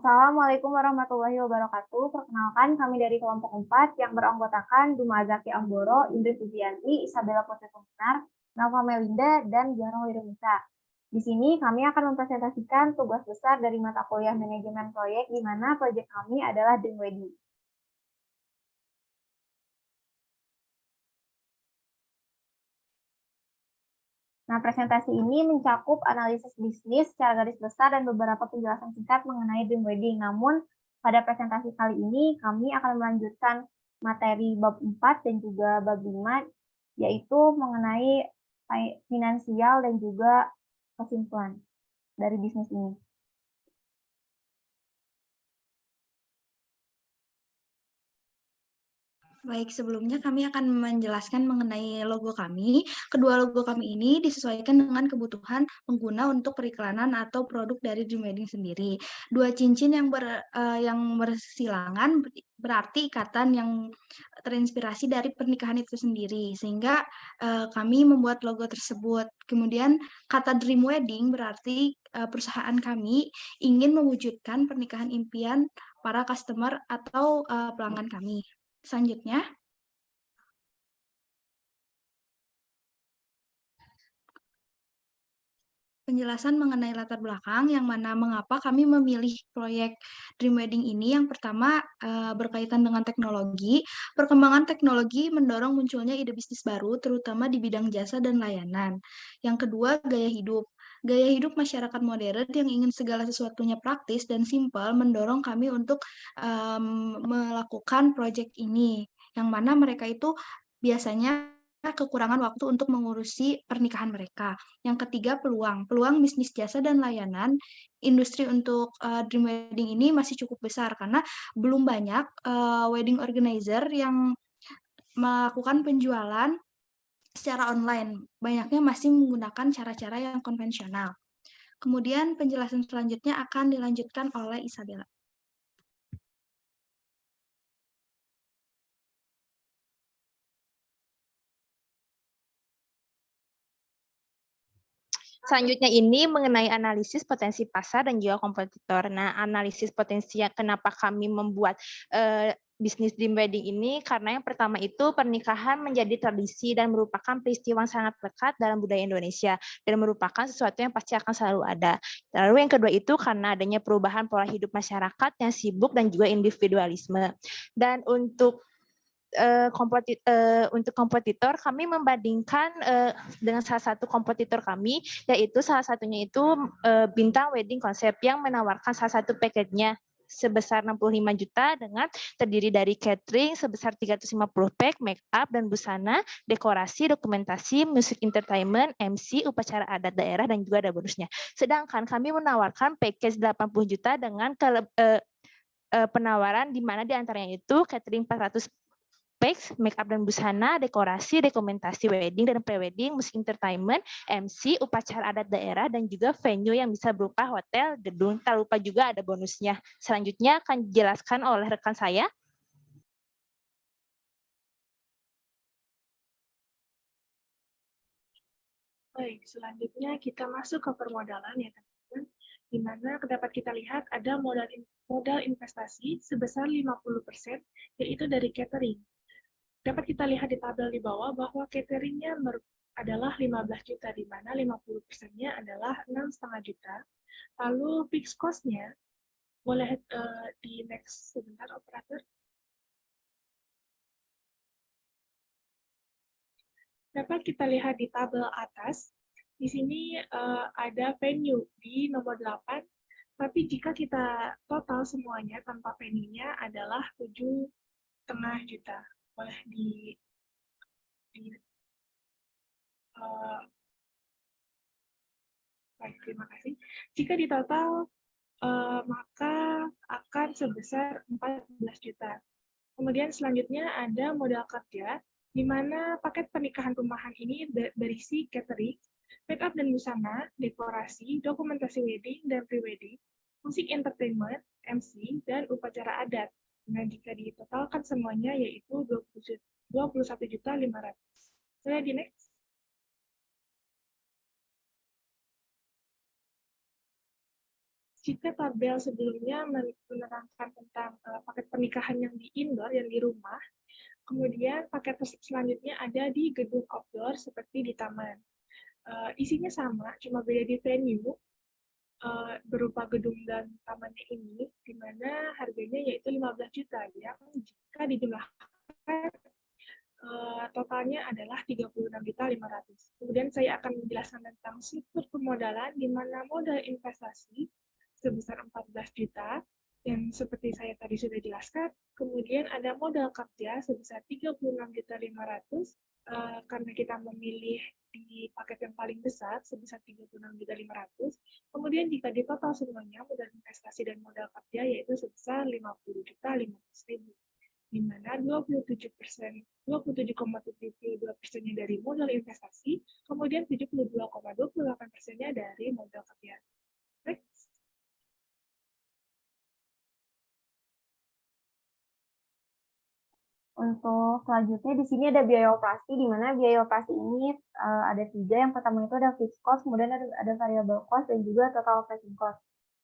Assalamualaikum warahmatullahi wabarakatuh. Perkenalkan, kami dari kelompok 4 yang beranggotakan Duma Azaki Anggoro, Indri Pujianti, Isabella Putri Seminar, Nova Melinda, dan Jarno Wirunisa. Di sini kami akan mempresentasikan tugas besar dari mata kuliah manajemen proyek, di mana proyek kami adalah Dream Wedding. Nah, presentasi ini mencakup analisis bisnis secara garis besar dan beberapa penjelasan singkat mengenai Dream Wedding. Namun, pada presentasi kali ini kami akan melanjutkan materi bab 4 dan juga bab 5, yaitu mengenai finansial dan juga kesimpulan dari bisnis ini. Baik, sebelumnya kami akan menjelaskan mengenai logo kami. Kedua logo kami ini disesuaikan dengan kebutuhan pengguna untuk periklanan atau produk dari Dream Wedding sendiri. Dua cincin yang bersilangan berarti ikatan yang terinspirasi dari pernikahan itu sendiri, sehingga kami membuat logo tersebut. Kemudian kata Dream Wedding berarti perusahaan kami ingin mewujudkan pernikahan impian para customer atau pelanggan kami. Selanjutnya, penjelasan mengenai latar belakang yang mana mengapa kami memilih proyek Dream Wedding ini. Yang pertama, berkaitan dengan teknologi. Perkembangan teknologi mendorong munculnya ide bisnis baru, terutama di bidang jasa dan layanan. Yang kedua, gaya hidup. Gaya hidup masyarakat modern yang ingin segala sesuatunya praktis dan simpel mendorong kami untuk melakukan proyek ini, yang mana mereka itu biasanya kekurangan waktu untuk mengurusi pernikahan mereka. Yang ketiga, peluang bisnis jasa dan layanan. Industri untuk Dream Wedding ini masih cukup besar karena belum banyak wedding organizer yang melakukan penjualan secara online. Banyaknya masih menggunakan cara-cara yang konvensional. Kemudian penjelasan selanjutnya akan dilanjutkan oleh Isabella. Selanjutnya ini mengenai analisis potensi pasar dan juga kompetitor. Nah, analisis potensi kenapa kami membuat bisnis Dream Wedding ini, karena yang pertama itu pernikahan menjadi tradisi dan merupakan peristiwa yang sangat lekat dalam budaya Indonesia dan merupakan sesuatu yang pasti akan selalu ada. Lalu yang kedua itu karena adanya perubahan pola hidup masyarakat yang sibuk dan juga individualisme. Dan untuk kompetitor kami membandingkan dengan salah satu kompetitor kami, yaitu salah satunya itu Bintang Wedding Concept yang menawarkan salah satu package-nya sebesar 65 juta dengan terdiri dari catering sebesar 350 pack, make up dan busana, dekorasi, dokumentasi, music entertainment, MC, upacara adat daerah dan juga ada bonusnya. Sedangkan kami menawarkan package 80 juta dengan penawaran di mana diantaranya itu catering 400 packs, make up dan busana, dekorasi, dokumentasi wedding dan pre-wedding, musik entertainment, MC, upacara adat daerah, dan juga venue yang bisa berupa hotel, gedung. Tak lupa juga ada bonusnya. Selanjutnya akan dijelaskan oleh rekan saya. Baik, selanjutnya kita masuk ke permodalan ya teman-teman, di mana dapat kita lihat ada modal investasi sebesar 50%, yaitu dari catering. Dapat kita lihat di tabel di bawah bahwa cateringnya adalah 15 juta, di mana 50%-nya adalah 6,5 juta. Lalu fixed cost-nya, boleh di next sebentar operator. Dapat kita lihat di tabel atas, di sini ada venue di nomor 8, tapi jika kita total semuanya tanpa venue-nya adalah 7,5 juta. Boleh baik, terima kasih. Jika di total, maka akan sebesar 14 juta. Kemudian selanjutnya ada modal kerja, di mana paket pernikahan rumahan ini berisi catering, make up dan busana, dekorasi, dokumentasi wedding dan pre-wedding, musik entertainment, MC, dan upacara adat. Nah, jika ditotalkan semuanya yaitu 21.500.000. Boleh di next. Jika tabel sebelumnya menerangkan tentang paket pernikahan yang di indoor, yang di rumah, kemudian paket selanjutnya ada di gedung outdoor seperti di taman. Isinya sama, cuma beda di venue, berupa gedung dan tamannya ini, di mana harganya yaitu 15 juta, yang jika dijumlahkan totalnya adalah 36.500.000. Kemudian saya akan menjelaskan tentang struktur pemodalan, di mana modal investasi sebesar 14 juta, yang seperti saya tadi sudah jelaskan. Kemudian ada modal kerja sebesar 36.500.000, karena kita memilih di paket yang paling besar sebesar 36.500.000. Kemudian jika ditotal semuanya, modal investasi dan modal kerja yaitu sebesar 50.500.000, di mana 27,72%-nya dari modal investasi, kemudian 72,28%-nya dari modal kerja. Next. Untuk selanjutnya di sini ada biaya operasi, di mana biaya operasi ini ada 3. Yang pertama itu ada fixed cost, kemudian ada variable cost, dan juga total operating cost.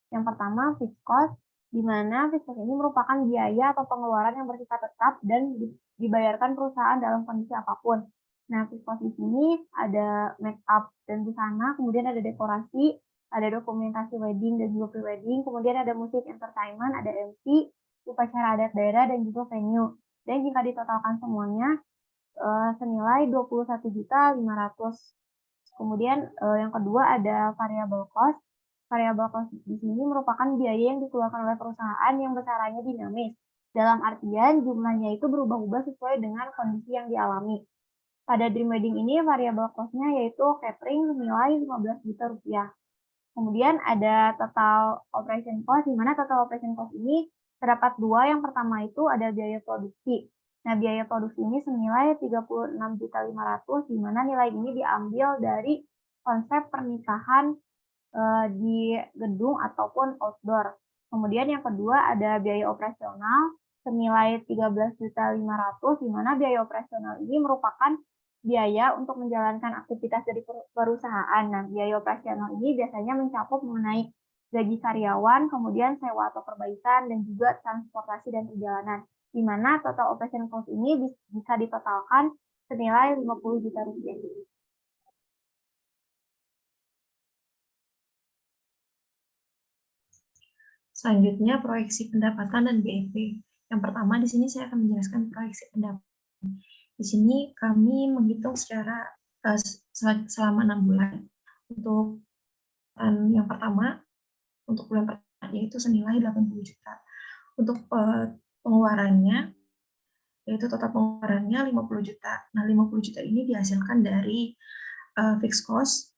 Yang pertama fixed cost, di mana fixed cost ini merupakan biaya atau pengeluaran yang bersifat tetap dan dibayarkan perusahaan dalam kondisi apapun. Nah, fixed cost di sini ada make up dan busana, kemudian ada dekorasi, ada dokumentasi wedding dan juga pre-wedding, kemudian ada musik entertainment, ada MC, upacara adat daerah, dan juga venue. Dan jika ditotalkan semuanya senilai 21.500.000. Kemudian yang kedua ada variable cost. Variable cost di sini merupakan biaya yang dikeluarkan oleh perusahaan yang besarannya dinamis. Dalam artian jumlahnya itu berubah-ubah sesuai dengan kondisi yang dialami. Pada Dream Wedding ini variable cost-nya yaitu catering senilai 15 juta rupiah. Kemudian ada total operation cost, di mana total operation cost ini terdapat 2. Yang pertama itu ada biaya produksi. Nah, biaya produksi ini senilai 36.500.000, di mana nilai ini diambil dari konsep pernikahan di gedung ataupun outdoor. Kemudian yang kedua ada biaya operasional senilai 13.500.000, di mana biaya operasional ini merupakan biaya untuk menjalankan aktivitas dari perusahaan. Nah, biaya operasional ini biasanya mencakup mengenai gaji karyawan, kemudian sewa atau perbaikan, dan juga transportasi dan perjalanan. Di mana total operation cost ini bisa ditotalkan senilai 50 juta rupiah. Selanjutnya, proyeksi pendapatan dan BEP. Yang pertama, di sini saya akan menjelaskan proyeksi pendapatan. Di sini kami menghitung secara selama 6 bulan. Untuk yang pertama, untuk bulan pertama yaitu senilai 80 juta. Untuk pengeluarannya, yaitu total pengeluarannya 50 juta. Nah, 50 juta ini dihasilkan dari fixed cost,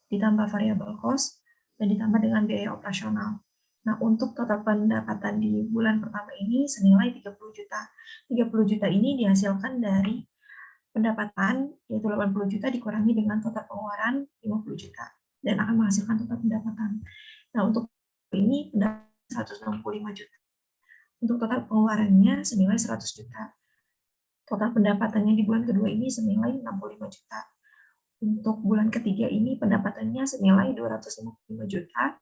ditambah variable cost, dan ditambah dengan biaya operasional. Nah, untuk total pendapatan di bulan pertama ini senilai 30 juta. 30 juta ini dihasilkan dari pendapatan, yaitu 80 juta dikurangi dengan total pengeluaran 50 juta, dan akan menghasilkan total pendapatan. Nah, untuk ini pendapatan 165 juta. Untuk total pengeluarannya senilai 100 juta. Total pendapatannya di bulan kedua ini senilai 65 juta. Untuk bulan ketiga ini pendapatannya senilai 255 juta.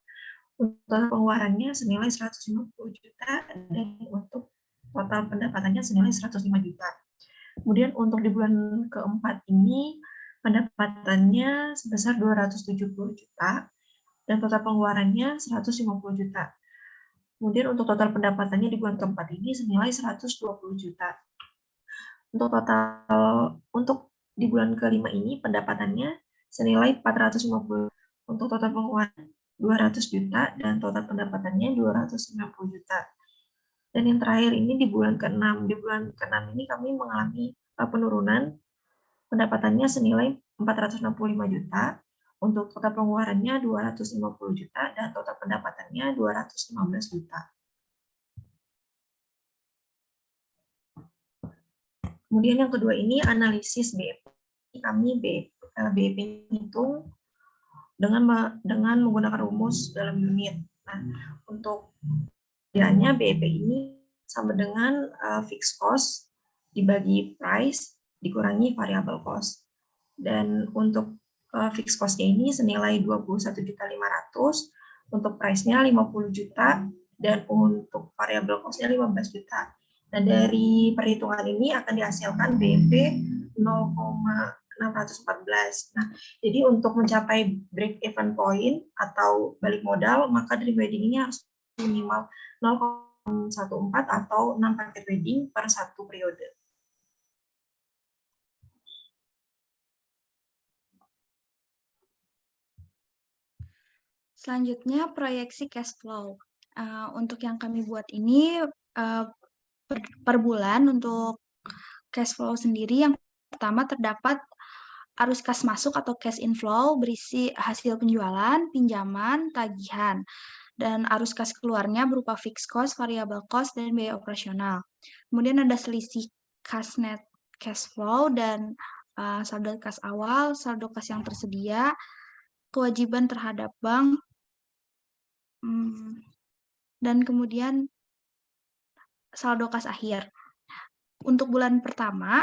Untuk pengeluarannya senilai 150 juta, dan untuk total pendapatannya senilai 105 juta. Kemudian untuk di bulan keempat ini pendapatannya sebesar 270 juta, dan total pengeluarannya 150 juta. Kemudian untuk total pendapatannya di bulan keempat ini senilai 120 juta. Untuk di bulan kelima ini pendapatannya senilai 450. Untuk total pengeluaran 200 juta, dan total pendapatannya 250 juta. Dan yang terakhir ini di bulan ke-6. Di bulan ke-6 ini kami mengalami penurunan, pendapatannya senilai 465 juta, untuk total pengeluarannya 250 juta, dan total pendapatannya 215 juta. Kemudian yang kedua ini analisis BEP. Kami BEP hitung dengan menggunakan rumus dalam unit. Nah, untuk kiranya BEP ini sama dengan fixed cost dibagi price dikurangi variable cost. Dan untuk fixed cost-nya ini senilai 21.500.000, Untuk price-nya 50 juta dan untuk variable cost-nya 15 juta. Nah, dari perhitungan ini akan dihasilkan BEP 0,614. Nah, jadi untuk mencapai break even point atau balik modal, maka dream wedding ini harus minimal 0,14 atau 6 paket wedding per satu periode. Selanjutnya, proyeksi cash flow. Untuk yang kami buat ini per bulan untuk cash flow sendiri, yang pertama terdapat arus kas masuk atau cash inflow berisi hasil penjualan, pinjaman, tagihan, dan arus kas keluarnya berupa fixed cost, variable cost, dan biaya operasional. Kemudian ada selisih kas net cash flow dan saldo kas awal, saldo kas yang tersedia, kewajiban terhadap bank, dan kemudian saldo kas akhir. Untuk bulan pertama,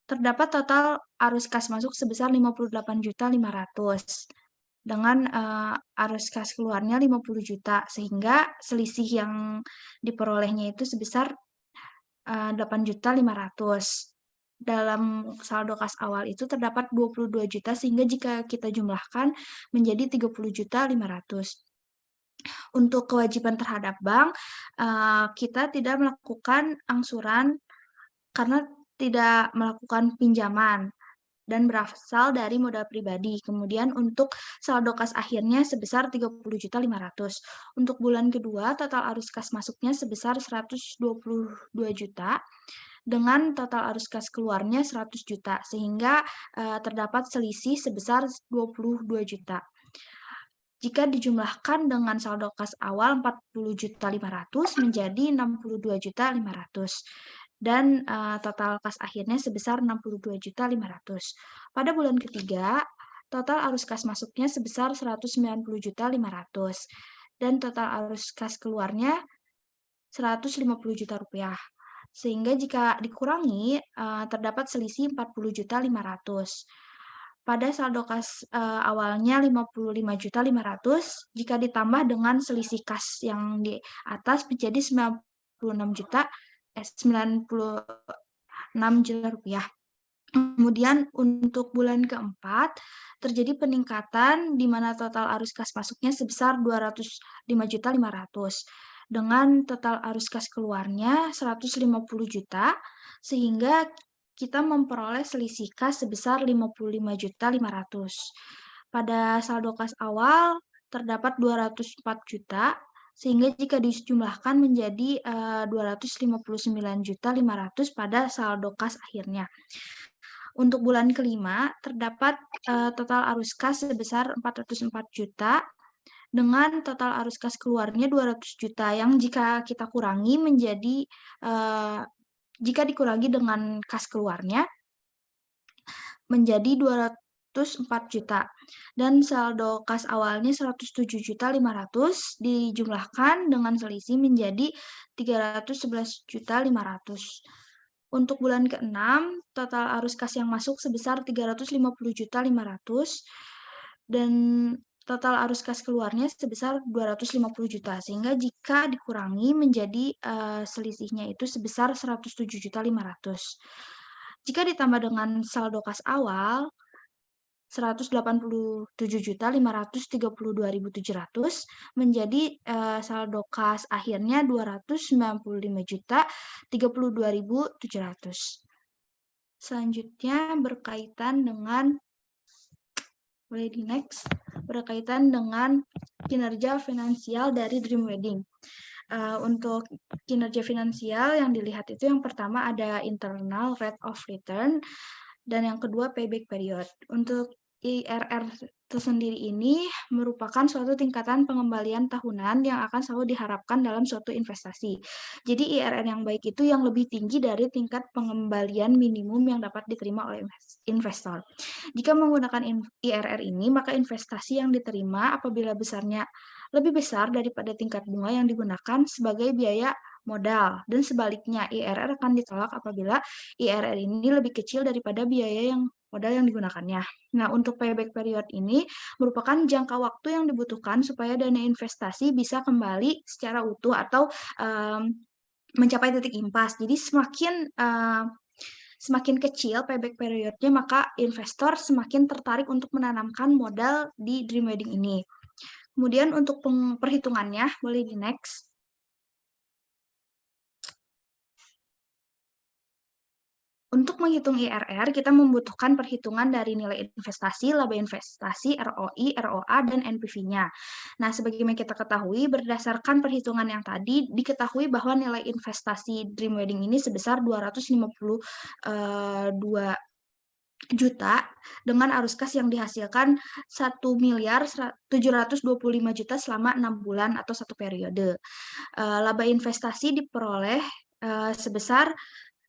terdapat total arus kas masuk sebesar 58.500.000 dengan arus kas keluarnya 50 juta, sehingga selisih yang diperolehnya itu sebesar 8.500.000. Dalam saldo kas awal itu terdapat 22 juta, sehingga jika kita jumlahkan menjadi 30.500.000. Untuk kewajiban terhadap bank, kita tidak melakukan angsuran karena tidak melakukan pinjaman dan berasal dari modal pribadi. Kemudian untuk saldo kas akhirnya sebesar 30.500.000. Untuk bulan kedua, total arus kas masuknya sebesar 122 juta dengan total arus kas keluarnya 100 juta, sehingga terdapat selisih sebesar 22 juta. Jika dijumlahkan dengan saldo kas awal 40.500.000 menjadi 62.500.000 dan total kas akhirnya sebesar 62.500.000. Pada bulan ketiga, total arus kas masuknya sebesar 190.500.000 dan total arus kas keluarnya 150 juta rupiah. Sehingga jika dikurangi terdapat selisih 40.500.000. Pada saldo kas awalnya 55.500.000, jika ditambah dengan selisih kas yang di atas menjadi 96 juta rupiah. Kemudian untuk bulan keempat terjadi peningkatan di mana total arus kas masuknya sebesar 205.500.000 dengan total arus kas keluarnya 150 juta, sehingga kita memperoleh selisih kas sebesar 55.500.000. Pada saldo kas awal terdapat 204 juta, sehingga jika dijumlahkan menjadi 259.500.000 pada saldo kas akhirnya. Untuk bulan kelima terdapat total arus kas sebesar 404 juta dengan total arus kas keluarnya 200 juta yang jika kita kurangi menjadi jika dikurangi dengan kas keluarnya menjadi 204 juta dan saldo kas awalnya 107.500.000 dijumlahkan dengan selisih menjadi 311.500.000. Untuk bulan ke-6 total arus kas yang masuk sebesar 350.500.000 dan total arus kas keluarnya sebesar 250 juta, sehingga jika dikurangi menjadi selisihnya itu sebesar 107.500.000. Jika ditambah dengan saldo kas awal 187.532.700 menjadi saldo kas akhirnya 295.032.700. Selanjutnya berkaitan dengan berkaitan dengan kinerja finansial dari Dream Wedding. Untuk kinerja finansial yang dilihat itu yang pertama ada internal rate of return dan yang kedua payback period. Untuk IRR tersendiri ini merupakan suatu tingkatan pengembalian tahunan yang akan selalu diharapkan dalam suatu investasi. Jadi IRR yang baik itu yang lebih tinggi dari tingkat pengembalian minimum yang dapat diterima oleh investor. Jika menggunakan IRR ini, maka investasi yang diterima apabila besarnya lebih besar daripada tingkat bunga yang digunakan sebagai biaya modal, dan sebaliknya IRR akan ditolak apabila IRR ini lebih kecil daripada biaya modal yang digunakannya. Nah, untuk payback period ini merupakan jangka waktu yang dibutuhkan supaya dana investasi bisa kembali secara utuh atau mencapai titik impas. Jadi semakin kecil payback periodnya, maka investor semakin tertarik untuk menanamkan modal di Dream Wedding ini. Kemudian untuk perhitungannya, boleh di next. Untuk menghitung IRR, kita membutuhkan perhitungan dari nilai investasi, laba investasi, ROI, ROA, dan NPV-nya. Nah, sebagaimana kita ketahui, berdasarkan perhitungan yang tadi, diketahui bahwa nilai investasi Dream Wedding ini sebesar 252 juta dengan arus kas yang dihasilkan 1.725 juta selama 6 bulan atau satu periode. Laba investasi diperoleh sebesar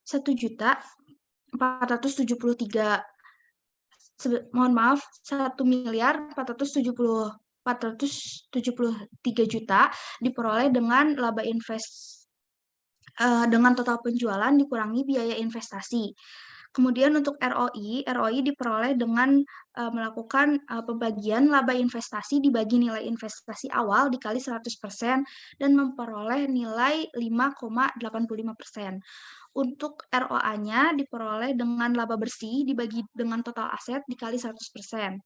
1.473 juta diperoleh dengan laba dengan total penjualan dikurangi biaya investasi. Kemudian untuk ROI diperoleh dengan melakukan pembagian laba investasi dibagi nilai investasi awal dikali 100% dan memperoleh nilai 5,85%. Untuk ROA-nya diperoleh dengan laba bersih dibagi dengan total aset dikali 100%.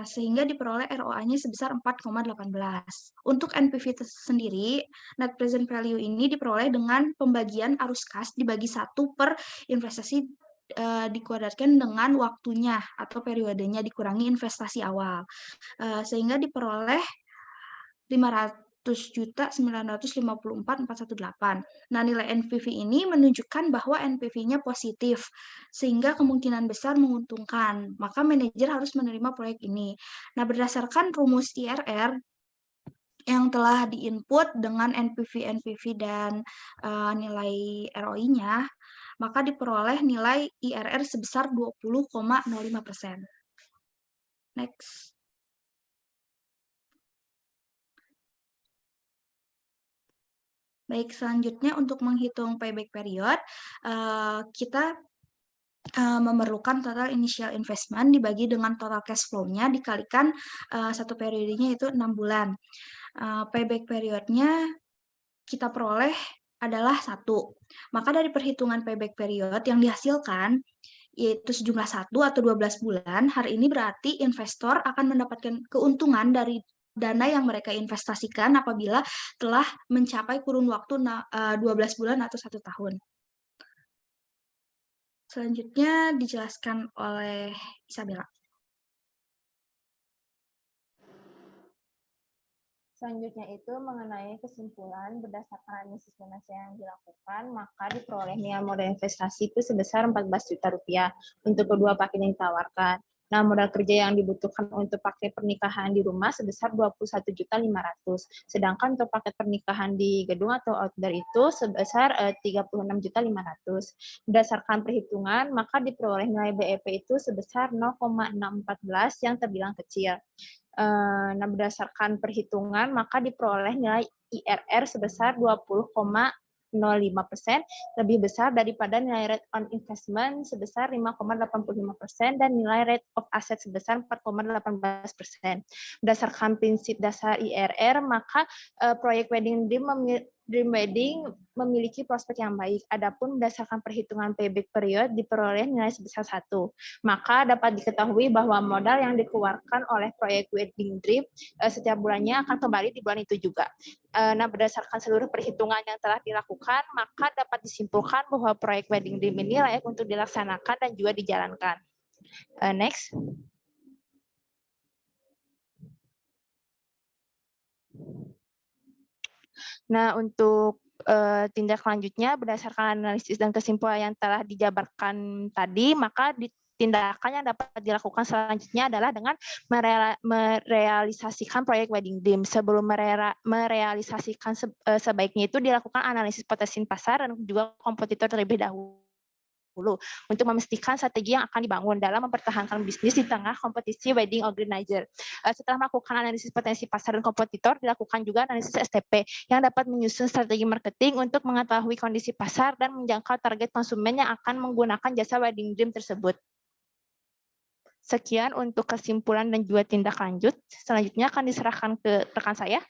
Sehingga diperoleh ROA-nya sebesar 4,18. Untuk NPV sendiri, net present value ini diperoleh dengan pembagian arus kas dibagi 1 per investasi dikuadratkan dengan waktunya atau periodenya dikurangi investasi awal. Sehingga diperoleh 500.954.418. Nah, nilai NPV ini menunjukkan bahwa NPV-nya positif, sehingga kemungkinan besar menguntungkan. Maka manajer harus menerima proyek ini. Nah, berdasarkan rumus IRR yang telah diinput dengan NPV dan nilai ROI-nya, maka diperoleh nilai IRR sebesar 20,05%. Next. Baik, selanjutnya untuk menghitung payback period, kita memerlukan total initial investment dibagi dengan total cash flow-nya dikalikan satu periodenya itu 6 bulan. Payback period-nya kita peroleh adalah 1. Maka dari perhitungan payback period yang dihasilkan, yaitu sejumlah 1 atau 12 bulan, hari ini berarti investor akan mendapatkan keuntungan dari dana yang mereka investasikan apabila telah mencapai kurun waktu 12 bulan atau 1 tahun. Selanjutnya dijelaskan oleh Isabella. Selanjutnya itu mengenai kesimpulan berdasarkan analisis donasi yang dilakukan, maka diperoleh nilai modal investasi itu sebesar 14 juta rupiah untuk kedua paket yang ditawarkan. Nah, modal kerja yang dibutuhkan untuk paket pernikahan di rumah sebesar 21.500.000. Sedangkan untuk paket pernikahan di gedung atau outdoor itu sebesar 36.500.000. Berdasarkan perhitungan, maka diperoleh nilai BEP itu sebesar 0,614 yang terbilang kecil. Nah, berdasarkan perhitungan, maka diperoleh nilai IRR sebesar 20,05%, lebih besar daripada nilai rate on investment sebesar 5,85% dan nilai rate of asset sebesar 4,18%. Berdasarkan prinsip dasar IRR, maka proyek Wedding Dream Wedding memiliki prospek yang baik. Adapun berdasarkan perhitungan payback period diperoleh nilai sebesar 1. Maka dapat diketahui bahwa modal yang dikeluarkan oleh proyek Wedding Dream setiap bulannya akan kembali di bulan itu juga. Nah, berdasarkan seluruh perhitungan yang telah dilakukan, maka dapat disimpulkan bahwa proyek Wedding Dream ini layak untuk dilaksanakan dan juga dijalankan. Next. Nah, untuk tindak lanjutnya berdasarkan analisis dan kesimpulan yang telah dijabarkan tadi, maka tindakan yang dapat dilakukan selanjutnya adalah dengan merealisasikan proyek Wedding Dream. Sebelum merealisasikan sebaiknya itu dilakukan analisis potensi pasar dan juga kompetitor terlebih dahulu. untuk memastikan strategi yang akan dibangun dalam mempertahankan bisnis di tengah kompetisi wedding organizer. Setelah melakukan analisis potensi pasar dan kompetitor, dilakukan juga analisis STP yang dapat menyusun strategi marketing untuk mengetahui kondisi pasar dan menjangkau target konsumen yang akan menggunakan jasa wedding dream tersebut. Sekian untuk kesimpulan dan juga tindak lanjut. Selanjutnya akan diserahkan ke rekan saya.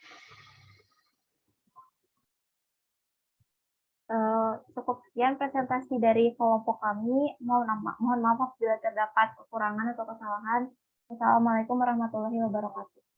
Cukup sekian presentasi dari kelompok kami. Mohon maaf apabila terdapat kekurangan atau kesalahan. Wassalamualaikum warahmatullahi wabarakatuh.